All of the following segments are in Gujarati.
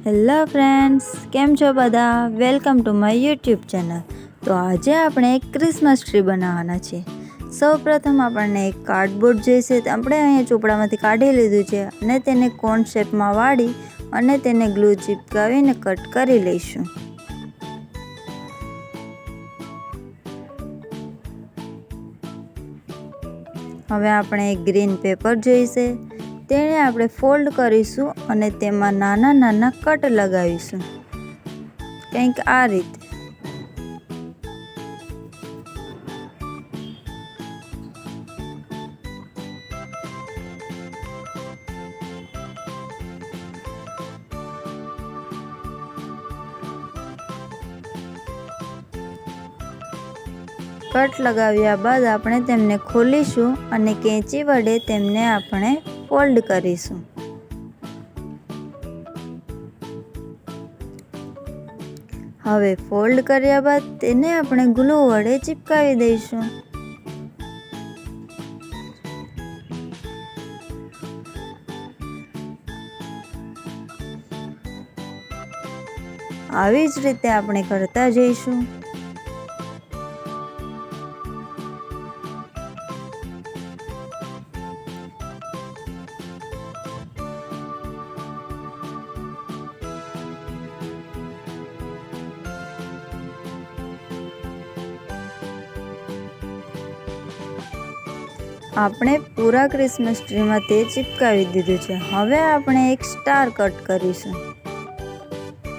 હેલો ફ્રેન્ડ્સ, કેમ છો બધા? Welcome to my YouTube channel. તો આજે આપણે એક ક્રિસમસ ટ્રી બનાવવાના છીએ. સૌપ્રથમ આપણને એક કાર્ડબોર્ડ જોઈશે. આપણે અહીંયા ચોપડામાંથી કાઢી લીધું છે અને તેને કોન શેપમાં વાળી અને તેને ગ્લુ ચિપકાવીને કટ કરી લઈશું. હવે આપણે એક ગ્રીન પેપર જોઈશે. તેને આપણે ફોલ્ડ કરીશું અને તેમાં નાના નાના કટ લગાવીશું, કંઈક આ રીતે. કટ લગાવ્યા બાદ આપણે તેમને ખોલીશું અને કેંચી વડે તેમને આપણે ફોલ્ડ કરીશું. હવે ફોલ્ડ કર્યા બાદ તેને આપણે ગ્લુ વડે ચિપકાવી દઈશું. આવી જ રીતે આપણે કરતા જઈશું. આપણે પૂરા ક્રિસમસ ટ્રીમાં તે ચિપકાવી દીધું છે. હવે આપણે એક સ્ટાર કટ કરીશું.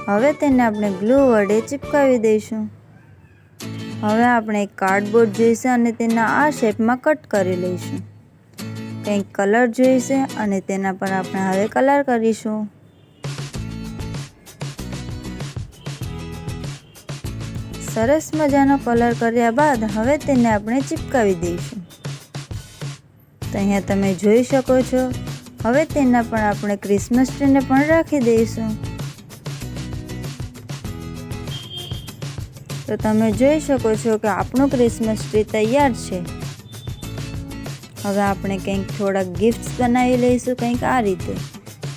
હવે તેને આપણે ગ્લુ વડે ચિપકાવી દઈશું. હવે આપણે એક કાર્ડબોર્ડ જોઈશે અને તેના આ શેપમાં કટ કરી લઈશું. કંઈક કલર જોઈશે અને તેના પર આપણે હવે કલર કરીશું. સરસ મજાનો કલર કર્યા બાદ હવે તેને આપણે ચિપકાવી દઈશું. તો અહીંયા તમે જોઈ શકો છો. હવે તેના પર આપણે ક્રિસમસ ટ્રીને પણ રાખી દઈશું. તો તમે જોઈ શકો છો કે આપણું ક્રિસમસ ટ્રી તૈયાર છે. હવે આપણે કંઈક થોડાક ગિફ્ટ્સ બનાવી લઈશું, કંઈક આ રીતે,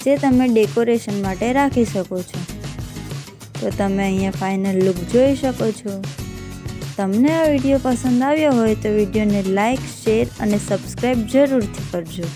જે તમે ડેકોરેશન માટે રાખી શકો છો. તો તમે અહીંયા ફાઇનલ લુક જોઈ શકો છો. તમને આ વિડીયો પસંદ આવ્યો હોય તો વિડીયોને લાઇક, શેર અને સબસ્ક્રાઈબ જરૂરથી કરજો.